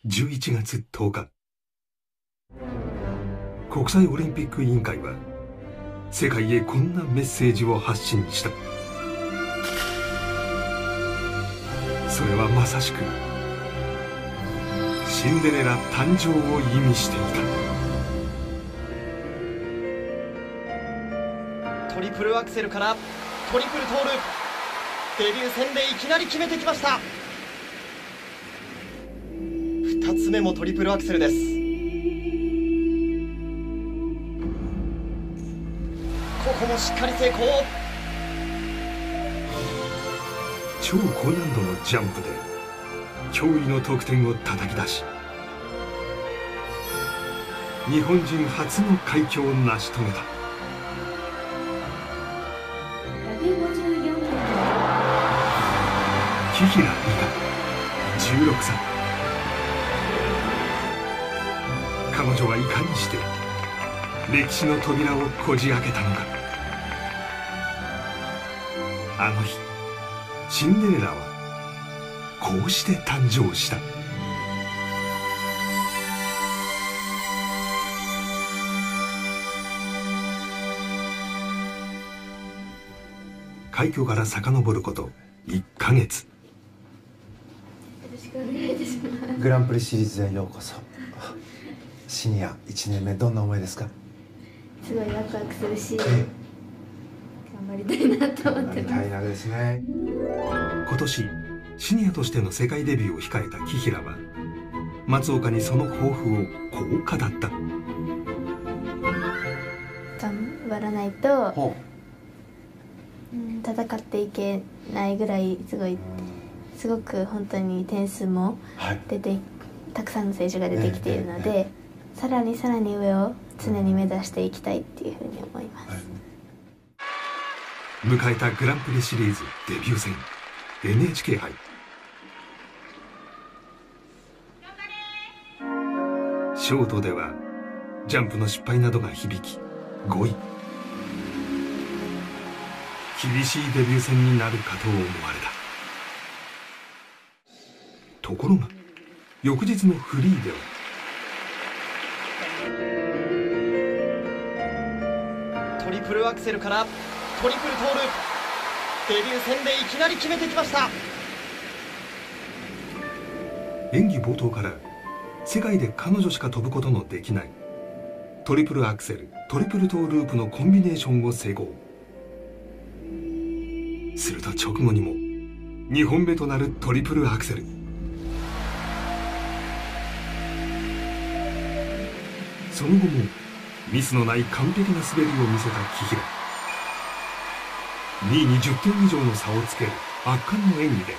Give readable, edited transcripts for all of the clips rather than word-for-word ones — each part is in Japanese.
11月10日、国際オリンピック委員会は世界へこんなメッセージを発信した。それはまさしくシンデレラ誕生を意味していた。トリプルアクセルからトリプルトール、デビュー戦でいきなり決めてきました。2つ目もトリプルアクセルです。ここもしっかり成功。超高難度のジャンプで驚異の得点を叩き出し、日本人初の快挙を成し遂げた。紀平梨花、16歳。彼女はいかにして歴史の扉をこじ開けたのか。あの日、シンデレラはこうして誕生した。快挙から遡ること1ヶ月。グランプリシリーズへようこそ。シニア1年目、どんな思いですか？すごいワクワクするし、頑張りたいなと思ってます。大変ですね。今年シニアとしての世界デビューを控えた紀平は松岡にその抱負をこう語った。頑張らないと、戦っていけないぐらいすごく本当に点数もたくさんの選手が出てきているので、さらに上を常に目指していきたいっていうふうに思います。迎えたグランプリシリーズデビュー戦 NHK 杯。ショートではジャンプの失敗などが響き5位。厳しいデビュー戦になるかと思われた。ところが翌日のフリーではトリプルアクセルからトリプルトール、デビュー戦でいきなり決めてきました。演技冒頭から世界で彼女しか飛ぶことのできないトリプルアクセルトリプルトーループのコンビネーションを成功。すると直後にも2本目となるトリプルアクセル。その後もミスのない完璧な滑りを見せた紀平。2位に10点以上の差をつける圧巻の演技で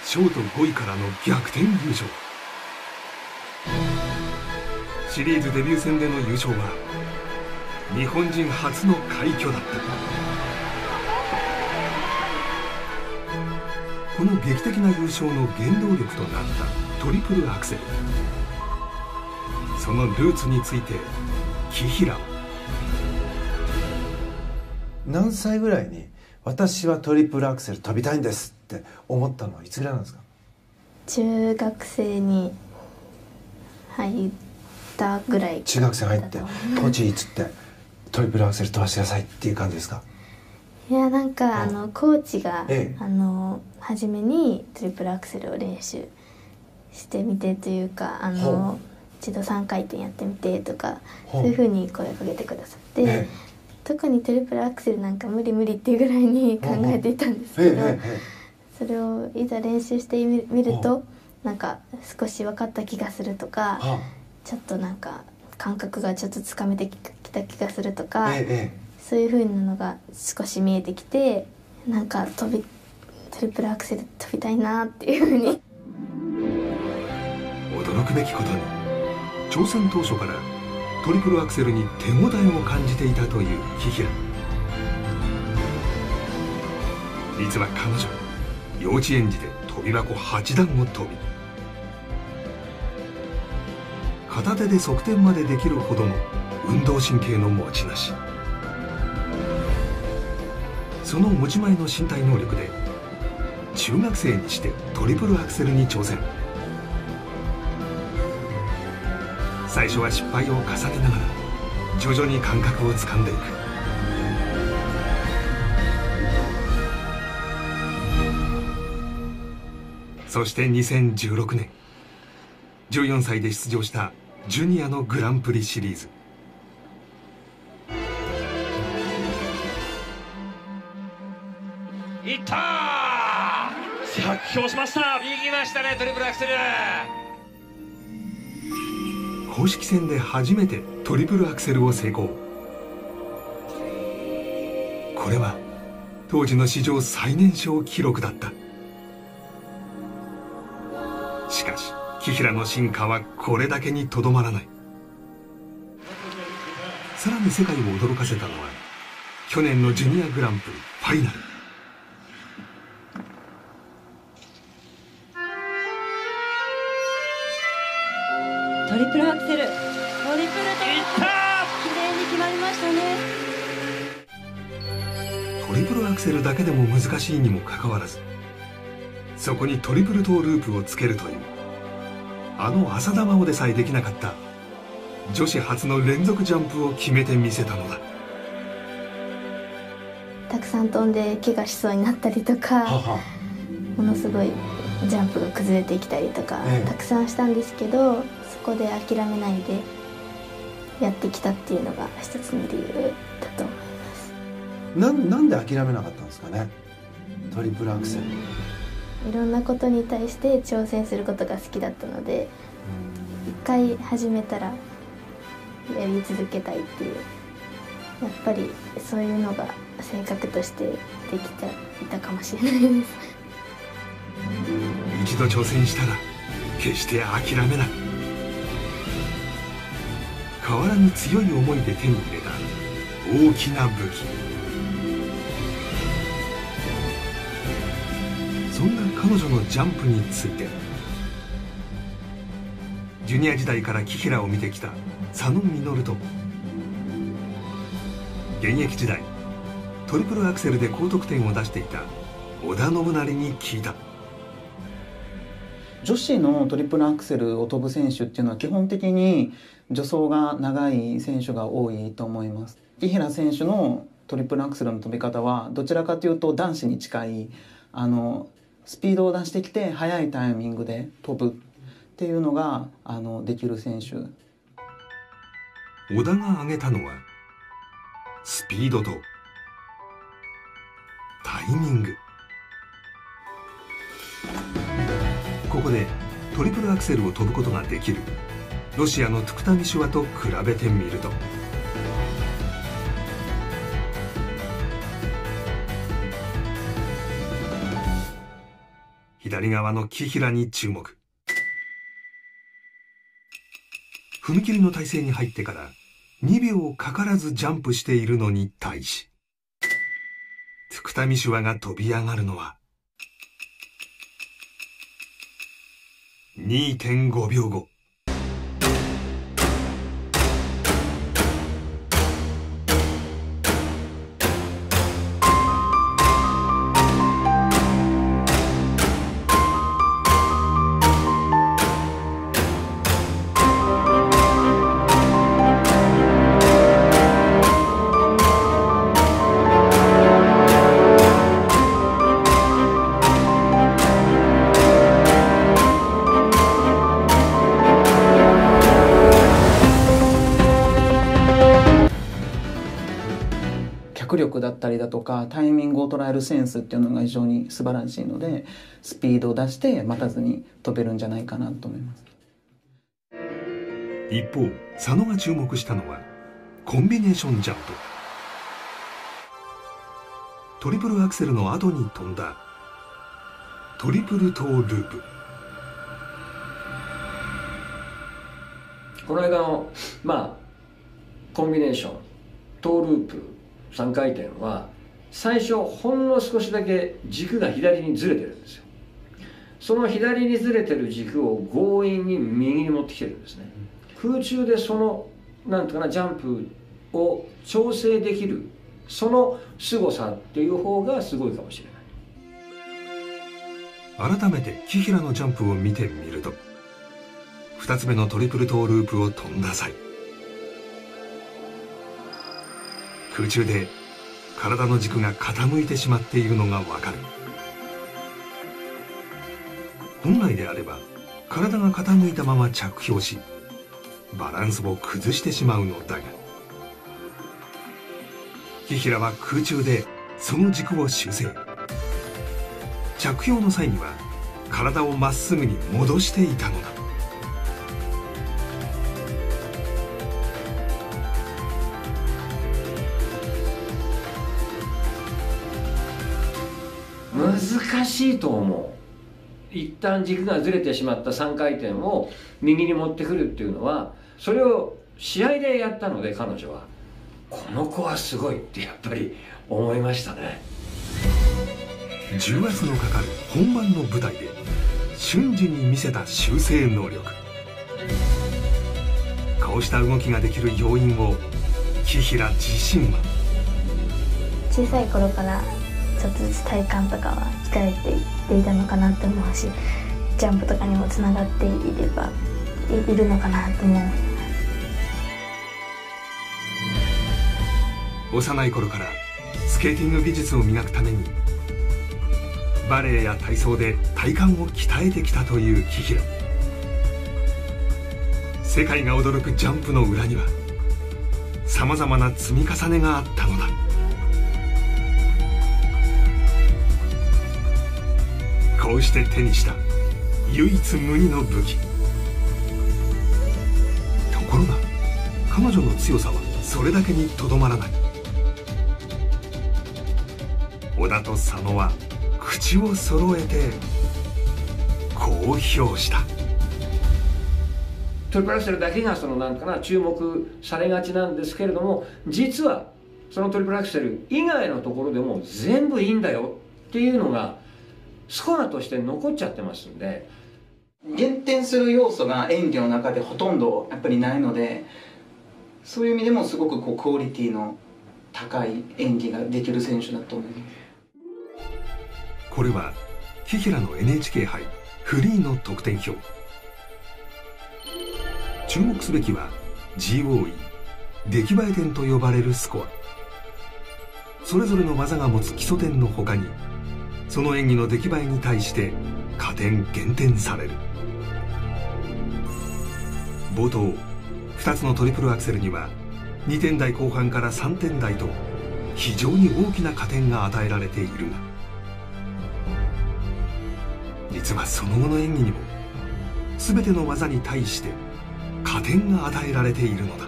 ショート5位からの逆転優勝。シリーズデビュー戦での優勝は日本人初の快挙だった。この劇的な優勝の原動力となったトリプルアクセル。そのルーツについて紀平は何歳ぐらいに私はトリプルアクセル飛びたいんですって思ったのはいつぐらいなんですか？中学生に入ったぐらい。中学生入ってコーチいつってトリプルアクセル飛ばしてくださいっていう感じですか？いや、なんかコーチが、初めにトリプルアクセルを練習してみてというか、一度3回転やってみてとか、そういうふうに声をかけてくださって、特にトリプルアクセルなんか無理っていうぐらいに考えていたんですけど、それをいざ練習してみるとなんか少し分かった気がするとか、ちょっとなんか感覚がちょっとつかめてきた気がするとか、そういう風なのが少し見えてきて、なんかトリプルアクセル飛びたいなっていう風に。驚くべきことに挑戦当初からトリプルアクセルに手応えを感じていたという紀平。実は彼女、幼稚園児で跳び箱8段を跳び、片手で側転までできるほどの運動神経の持ち主。その持ち前の身体能力で中学生にしてトリプルアクセルに挑戦。最初は失敗を重ねながら徐々に感覚をつかんでいく。そして2016年14歳で出場したジュニアのグランプリシリーズ。いったー、着氷しました。いきましたね、トリプルアクセル。公式戦で初めてトリプルアクセルを成功。これは当時の史上最年少記録だった。しかし紀平の進化はこれだけにとどまらない。さらに世界を驚かせたのは去年のジュニアグランプリファイナル。トリプルアクセル、トリプルトーループ、綺麗に決まりましたね。トリプルアクセルだけでも難しいにもかかわらず、そこにトリプルトーループをつけるというあの浅田真央でさえできなかった女子初の連続ジャンプを決めてみせたのだ。たくさん飛んで怪我しそうになったりとか、ものすごいジャンプが崩れてきたりとか、たくさんしたんですけど、そこで諦めないでやってきたっていうのが一つの理由だと思います。なんで諦めなかったんですかね、トリプルアクセル。いろんなことに対して挑戦することが好きだったので、一回始めたらやり続けたいっていう、やっぱりそういうのが性格としてできていたかもしれないです。一度挑戦したら決して諦めない。変わらぬ強い思いで手に入れた大きな武器。そんな彼女のジャンプについて、ジュニア時代から紀平を見てきた佐野稔と、現役時代トリプルアクセルで高得点を出していた織田信成に聞いた。女子のトリプルアクセルを飛ぶ選手っていうのは基本的に助走が長い選手が多いと思います。紀平選手のトリプルアクセルの飛び方はどちらかというと男子に近い、スピードを出してきて速いタイミングで飛ぶっていうのができる選手。織田が挙げたのはスピードとタイミング。ここでトリプルアクセルを飛ぶことができるロシアのトゥクタミシュワと比べてみると、左側の紀平に注目。踏切の体勢に入ってから2秒かからずジャンプしているのに対し、トゥクタミシュワが飛び上がるのは 2.5 秒後。脚力だったりだとかタイミングを捉えるセンスっていうのが非常に素晴らしいので、スピードを出して待たずに飛べるんじゃないかなと思います。一方、佐野が注目したのはコンビネーションジャンプ。トリプルアクセルの後に飛んだトリプルトーループ。この間のコンビネーショントーループ3回転は最初ほんの少しだけ軸が左にずれてるんですよ。その左にずれてる軸を強引に右に持ってきてるんですね。空中でそのなんていうかな、ジャンプを調整できるその凄さっていう方がすごいかもしれない。改めて紀平のジャンプを見てみると、2つ目のトリプルトーループを飛んだ際、空中で体の軸が傾いてしまっているのがわかる。本来であれば体が傾いたまま着氷しバランスを崩してしまうのだが、紀平は空中でその軸を修正。着氷の際には体をまっすぐに戻していたのだ。難しいと思う。一旦軸がずれてしまった3回転を右に持ってくるっていうのは、それを試合でやったので、彼女はこの子はすごいってやっぱり思いましたね。重圧のかかる本番の舞台で瞬時に見せた修正能力。こうした動きができる要因を紀平自身は、小さい頃からちょっとずつ体幹とかは鍛えていっていたのかなと思うし、ジャンプとかにもつながっていればいるのかなと思います。幼い頃からスケーティング技術を磨くためにバレエや体操で体幹を鍛えてきたという紀平。世界が驚くジャンプの裏にはさまざまな積み重ねがあったのだ。こうして手にした唯一無二の武器。ところが彼女の強さはそれだけにとどまらない。小田と佐野は口を揃えてこう評した。トリプルアクセルだけがなんかな注目されがちなんですけれども、実はそのトリプルアクセル以外のところでも全部いいんだよっていうのがスコアとして残っちゃってますんで、減点する要素が演技の中でほとんどやっぱりないので、そういう意味でもすごくクオリティの高い演技ができる選手だと思います。これは紀平の NHK 杯フリーの得点表。注目すべきは GOE 出来栄え点と呼ばれるスコア。それぞれの技が持つ基礎点の他にその演技の出来栄えに対して加点減点される。冒頭2つのトリプルアクセルには2点台後半から3点台と非常に大きな加点が与えられているが、実はその後の演技にも全ての技に対して加点が与えられているのだ。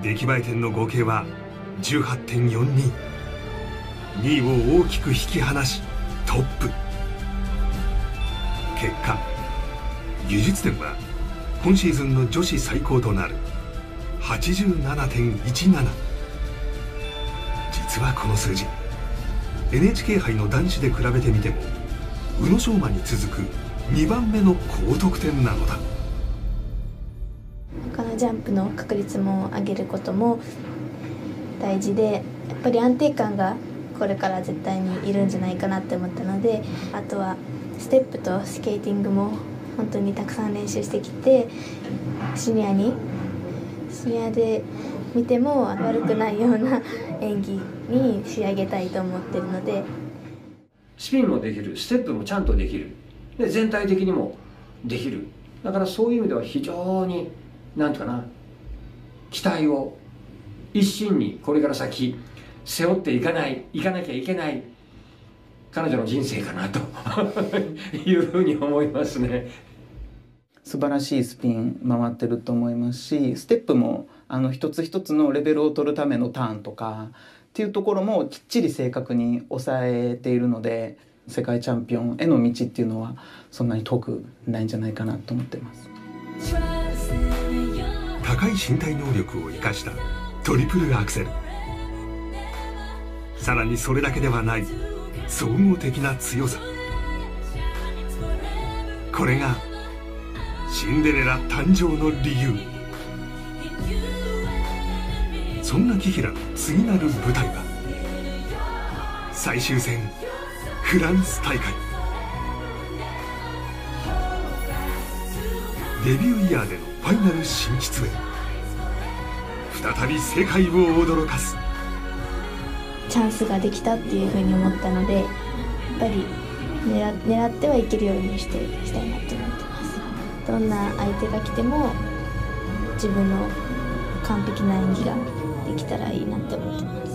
出来栄え点の合計は 18.42。 2位を大きく引き離しトップ。結果技術点は今シーズンの女子最高となる 87.17。 実はこの数字 NHK 杯の男子で比べてみても宇野昌磨に続く2番目の高得点なのだ。他のジャンプの確率も上げることも大事で、やっぱり安定感がこれから絶対にいるんじゃないかなって思ったので、あとはステップとスケーティングも本当にたくさん練習してきて、シニアで見ても悪くないような演技に仕上げたいと思ってるので、スピンもできる、ステップもちゃんとできる、で全体的にもできる。だからそういう意味では非常になんていうかな、期待を一身にこれから先背負っていかなきゃいけない彼女の人生かなというふうに思いますね。素晴らしいスピン回ってると思いますし、ステップも一つ一つのレベルを取るためのターンとかっていうところもきっちり正確に抑えているので、世界チャンピオンへの道っていうのはそんなに遠くないんじゃないかなと思っています。高い身体能力を生かしたトリプルアクセル。さらにそれだけではない総合的な強さ。これがシンデレラ誕生の理由。そんな紀平の次なる舞台は最終戦フランス大会。デビューイヤーでのファイナル進出へ、再び世界を驚かすチャンスができたっていうふうに思ったので、やっぱり狙ってはいけるようにしたいなと思ってます。どんな相手が来ても自分の完璧な演技ができたらいいなと思ってます。